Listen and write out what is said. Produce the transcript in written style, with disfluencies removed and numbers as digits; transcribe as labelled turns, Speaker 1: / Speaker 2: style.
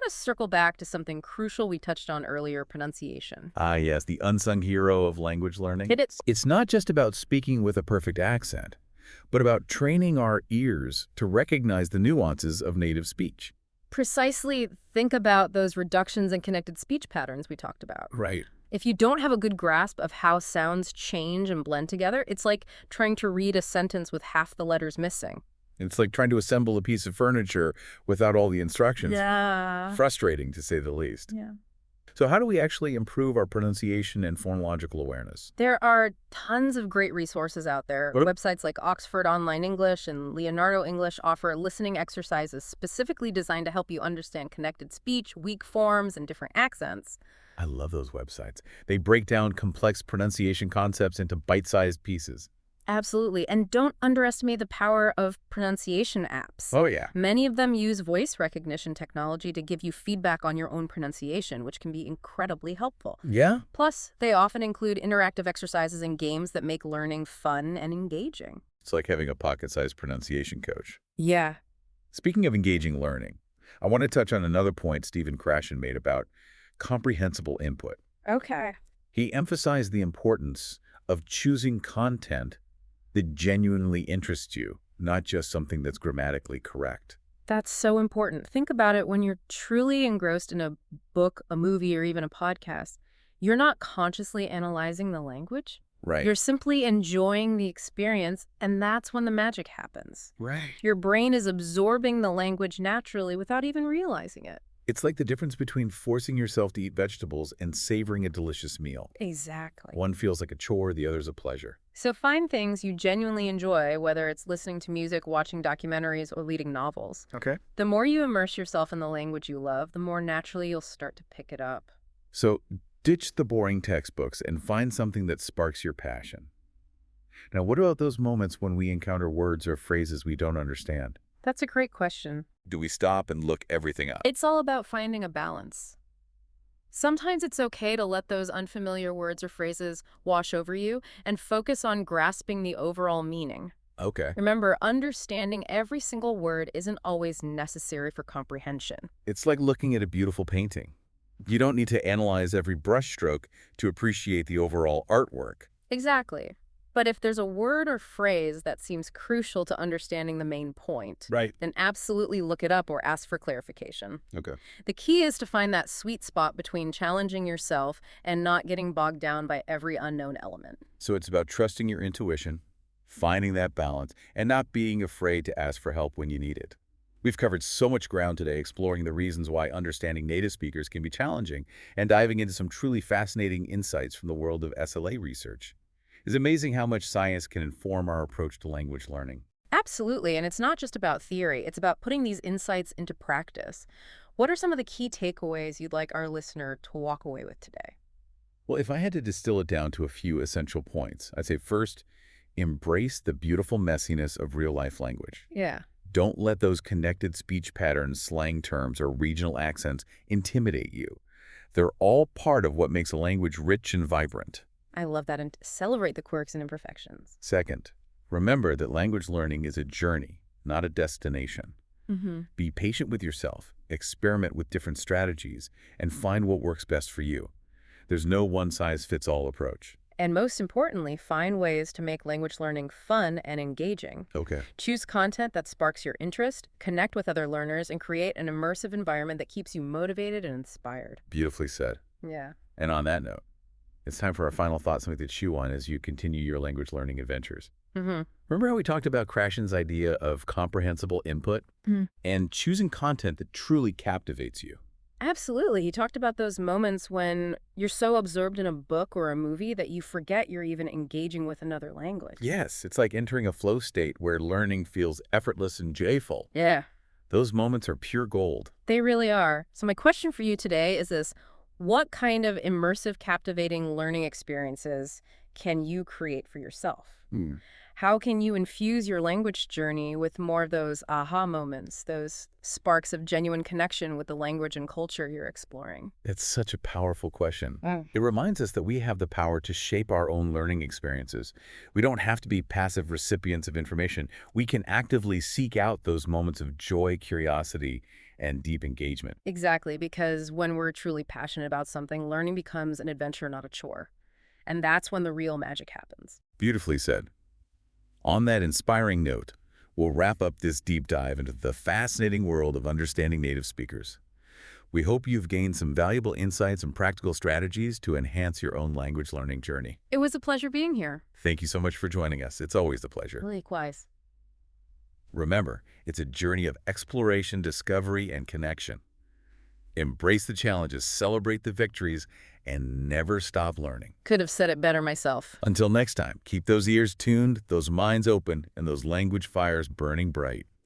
Speaker 1: want to circle back to something crucial we touched on earlier, pronunciation.
Speaker 2: Ah, yes, the unsung hero of language learning.
Speaker 1: Hit it.
Speaker 2: It's not just about speaking with a perfect accent, but about training our ears to recognize the nuances of native speech.
Speaker 1: Precisely, think about those reductions and connected speech patterns we talked about.
Speaker 2: Right.
Speaker 1: If you don't have a good grasp of how sounds change and blend together, it's like trying to read a sentence with half the letters missing.
Speaker 2: It's like trying to assemble a piece of furniture without all the instructions.
Speaker 1: Yeah.
Speaker 2: Frustrating, to say the least.
Speaker 1: Yeah.
Speaker 2: So how do we actually improve our pronunciation and phonological awareness?
Speaker 1: There are tons of great resources out there.
Speaker 2: What-
Speaker 1: Websites like Oxford Online English and Leonardo English offer listening exercises specifically designed to help you understand connected speech, weak forms, and different accents.
Speaker 2: I love those websites. They break down complex pronunciation concepts into bite-sized pieces.
Speaker 1: Absolutely. And don't underestimate the power of pronunciation apps.
Speaker 2: Oh, yeah.
Speaker 1: Many of them use voice recognition technology to give you feedback on your own pronunciation, which can be incredibly helpful.
Speaker 2: Yeah?
Speaker 1: Plus, they often include interactive exercises and games that make learning fun and engaging.
Speaker 2: It's like having a pocket-sized pronunciation coach.
Speaker 1: Yeah.
Speaker 2: Speaking of engaging learning, I want to touch on another point Stephen Krashen made about comprehensible input.
Speaker 1: Okay.
Speaker 2: He emphasized the importance of choosing content that genuinely interests you, not just something that's grammatically correct.
Speaker 1: That's so important. Think about it when you're truly engrossed in a book, a movie, or even a podcast. You're not consciously analyzing the language.
Speaker 2: Right.
Speaker 1: You're simply enjoying the experience, and that's when the magic happens.
Speaker 2: Right.
Speaker 1: Your brain is absorbing the language naturally without even realizing it.
Speaker 2: It's like the difference between forcing yourself to eat vegetables and savoring a delicious meal.
Speaker 1: Exactly.
Speaker 2: One feels like a chore, the other's a pleasure.
Speaker 1: So find things you genuinely enjoy, whether it's listening to music, watching documentaries, or reading novels.
Speaker 2: Okay.
Speaker 1: The more you immerse yourself in the language you love, the more naturally you'll start to pick it up.
Speaker 2: So ditch the boring textbooks and find something that sparks your passion. Now, what about those moments when we encounter words or phrases we don't understand?
Speaker 1: That's a great question.
Speaker 2: Do we stop and look everything up?
Speaker 1: It's all about finding a balance. Sometimes it's okay to let those unfamiliar words or phrases wash over you and focus on grasping the overall meaning.
Speaker 2: Okay.
Speaker 1: Remember, understanding every single word isn't always necessary for comprehension.
Speaker 2: It's like looking at a beautiful painting. You don't need to analyze every brushstroke to appreciate the overall artwork.
Speaker 1: Exactly. But if there's a word or phrase that seems crucial to understanding the main point,
Speaker 2: Right.
Speaker 1: then absolutely look it up or ask for clarification.
Speaker 2: Okay.
Speaker 1: The key is to find that sweet spot between challenging yourself and not getting bogged down by every unknown element.
Speaker 2: So it's about trusting your intuition, finding that balance, and not being afraid to ask for help when you need it. We've covered so much ground today exploring the reasons why understanding native speakers can be challenging and diving into some truly fascinating insights from the world of SLA research. It's amazing how much science can inform our approach to language learning.
Speaker 1: Absolutely, and it's not just about theory, it's about putting these insights into practice. What are some of the key takeaways you'd like our listener to walk away with today?
Speaker 2: Well, if I had to distill it down to a few essential points, I'd say first, embrace the beautiful messiness of real-life language.
Speaker 1: Yeah.
Speaker 2: Don't let those connected speech patterns, slang terms, or regional accents intimidate you. They're all part of what makes a language rich and vibrant.
Speaker 1: I love that, and celebrate the quirks and imperfections.
Speaker 2: Second, remember that language learning is a journey, not a destination. Be patient with yourself, experiment with different strategies, and find what works best for you. There's no one-size-fits-all approach.
Speaker 1: And most importantly, find ways to make language learning fun and engaging.
Speaker 2: Okay.
Speaker 1: Choose content that sparks your interest, connect with other learners, and create an immersive environment that keeps you motivated and inspired.
Speaker 2: Beautifully said.
Speaker 1: Yeah.
Speaker 2: And on that note, it's time for our final thought, something to chew on as you continue your language learning adventures. Remember how we talked about Krashen's idea of comprehensible input and choosing content that truly captivates you?
Speaker 1: Absolutely. He talked about those moments when you're so absorbed in a book or a movie that you forget you're even engaging with another language.
Speaker 2: Yes, it's like entering a flow state where learning feels effortless and joyful.
Speaker 1: Yeah,
Speaker 2: Those moments are pure gold.
Speaker 1: they really are. So my question for you today is this: what kind of immersive, captivating learning experiences can you create for yourself? How can you infuse your language journey with more of those aha moments, those sparks of genuine connection with the language and culture you're exploring?
Speaker 2: It's such a powerful question. It reminds us that we have the power to shape our own learning experiences. We don't have to be passive recipients of information. We can actively seek out those moments of joy, curiosity, and deep engagement.
Speaker 1: Exactly, because when we're truly passionate about something, learning becomes an adventure, not a chore. And that's when the real magic happens.
Speaker 2: Beautifully said. On that inspiring note, we'll wrap up this deep dive into the fascinating world of understanding native speakers. We hope you've gained some valuable insights and practical strategies to enhance your own language learning journey.
Speaker 1: It was a pleasure being here.
Speaker 2: Thank you so much for joining us. It's always a pleasure.
Speaker 1: Likewise.
Speaker 2: Remember, it's a journey of exploration, discovery, and connection. Embrace the challenges, celebrate the victories, and never stop learning.
Speaker 1: Could have said it better myself.
Speaker 2: Until next time, keep those ears tuned, those minds open, and those language fires burning bright.